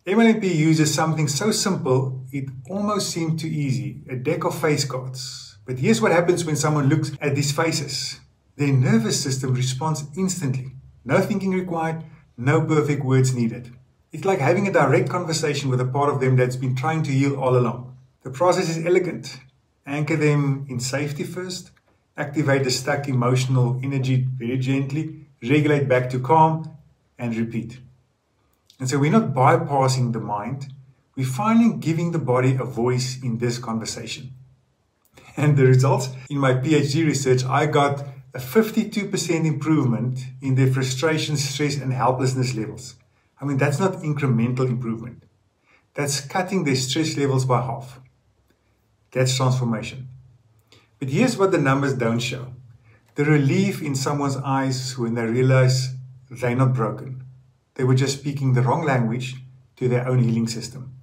MLNP uses something so simple, it almost seemed too easy, a deck of face cards. But here's what happens when someone looks at these faces. Their nervous system responds instantly. No thinking required, no perfect words needed. It's like having a direct conversation with a part of them that's been trying to heal all along. The process is elegant. Anchor them in safety first, activate the stuck emotional energy very gently, regulate back to calm, and repeat. And so we're not bypassing the mind, we're finally giving the body a voice in this conversation. And the results in my PhD research, I got a 52% improvement in their frustration, stress, and helplessness levels. I mean, that's not incremental improvement. That's cutting their stress levels by half. That's transformation. But here's what the numbers don't show. The relief in someone's eyes when they realize they're not broken. They were just speaking the wrong language to their own healing system.